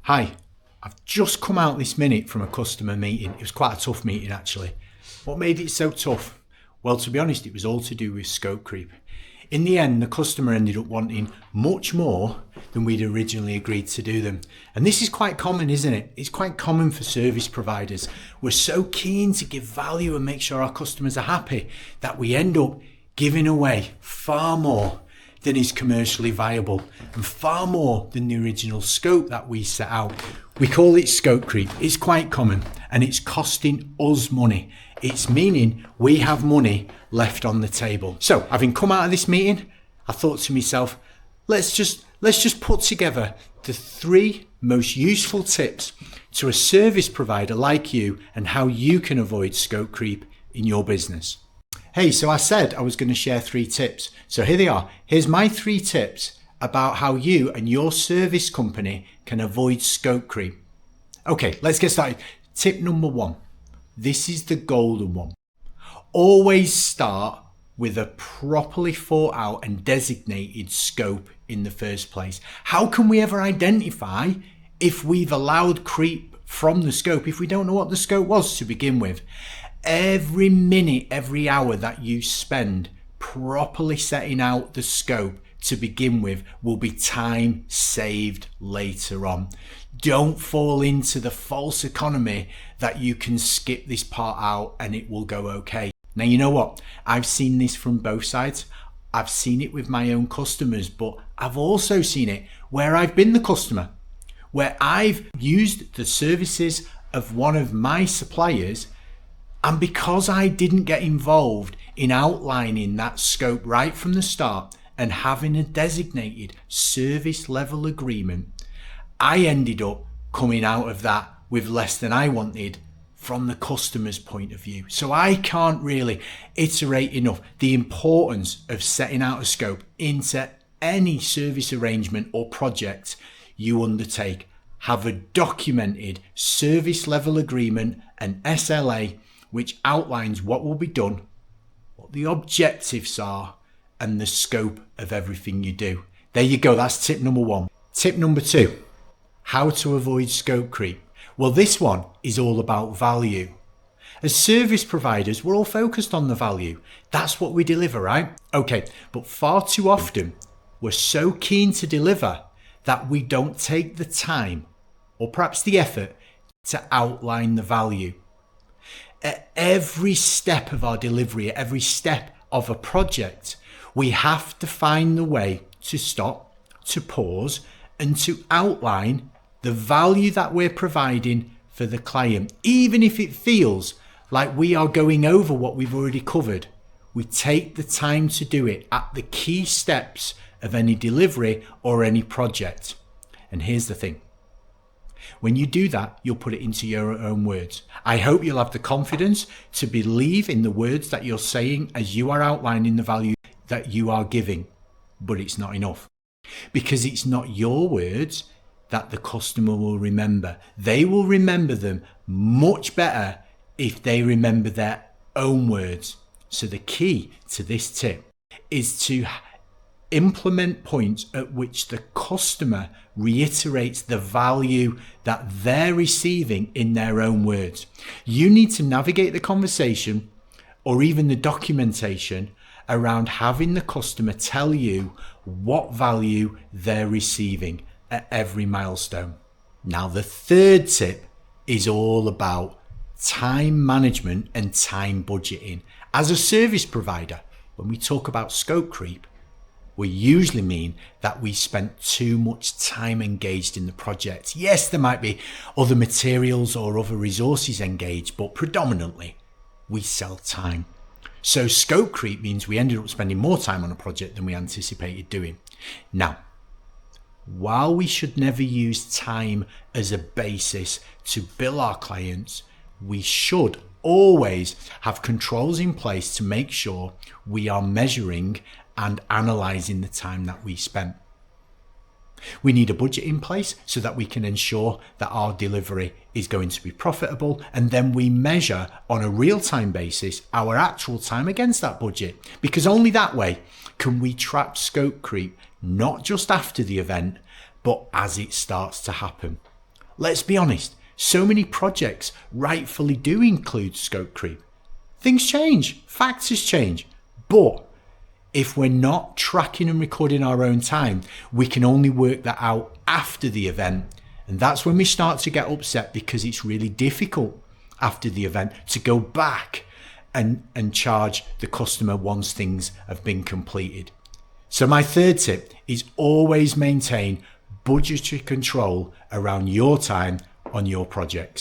Hi, I've just come out this minute from a customer meeting. It was quite a tough meeting actually. What made it so tough? Well, to be honest, it was all to do with scope creep. In the end, the customer ended up wanting much more than we'd originally agreed to do them. And this is quite common, isn't it? It's quite common for service providers. We're so keen to give value and make sure our customers are happy that we end up giving away far more than is commercially viable and far more than the original scope that we set out. We call it scope creep. It's quite common and it's costing us money. It's meaning we have money left on the table. So having come out of this meeting, I thought to myself, let's just put together the 3 most useful tips to a service provider like you and how you can avoid scope creep in your business. Hey, so I said I was going to share 3 tips. So here they are. Here's my 3 tips about how you and your service company can avoid scope creep. Okay, let's get started. Tip number 1. This is the golden one. Always start with a properly thought out and designated scope in the first place. How can we ever identify if we've allowed creep from the scope if we don't know what the scope was to begin with? Every minute, every hour that you spend properly setting out the scope to begin with will be time saved later on. Don't fall into the false economy that you can skip this part out and it will go okay. Now, you know what? I've seen this from both sides. I've seen it with my own customers, but I've also seen it where I've been the customer, where I've used the services of one of my suppliers. And because I didn't get involved in outlining that scope right from the start and having a designated service level agreement, I ended up coming out of that with less than I wanted from the customer's point of view. So I can't really iterate enough the importance of setting out a scope into any service arrangement or project you undertake. Have a documented service level agreement, an SLA, which outlines what will be done, what the objectives are, and the scope of everything you do. There you go, that's tip number 1. Tip number 2, how to avoid scope creep. Well, this one is all about value. As service providers, we're all focused on the value. That's what we deliver, right? Okay, but far too often, we're so keen to deliver that we don't take the time, or perhaps the effort, to outline the value. At every step of our delivery, at every step of a project, we have to find the way to stop, to pause, and to outline the value that we're providing for the client. Even if it feels like we are going over what we've already covered, we take the time to do it at the key steps of any delivery or any project. And here's the thing. When you do that, you'll put it into your own words. I hope you'll have the confidence to believe in the words that you're saying as you are outlining the value that you are giving. But it's not enough, because it's not your words that the customer will remember. They will remember them much better if they remember their own words. So the key to this tip is to implement points at which the customer reiterates the value that they're receiving in their own words. You need to navigate the conversation or even the documentation around having the customer tell you what value they're receiving at every milestone. Now, the 3rd tip is all about time management and time budgeting. As a service provider, when we talk about scope creep, we usually mean that we spent too much time engaged in the project. Yes, there might be other materials or other resources engaged, but predominantly we sell time. So scope creep means we ended up spending more time on a project than we anticipated doing. Now, while we should never use time as a basis to bill our clients, we should always have controls in place to make sure we are measuring and analysing the time that we spent. We need a budget in place so that we can ensure that our delivery is going to be profitable, and then we measure on a real-time basis our actual time against that budget, because only that way can we trap scope creep, not just after the event, but as it starts to happen. Let's be honest, so many projects rightfully do include scope creep. Things change, factors change, but if we're not tracking and recording our own time, we can only work that out after the event. And that's when we start to get upset, because it's really difficult after the event to go back and charge the customer once things have been completed. So my third tip is always maintain budgetary control around your time on your projects.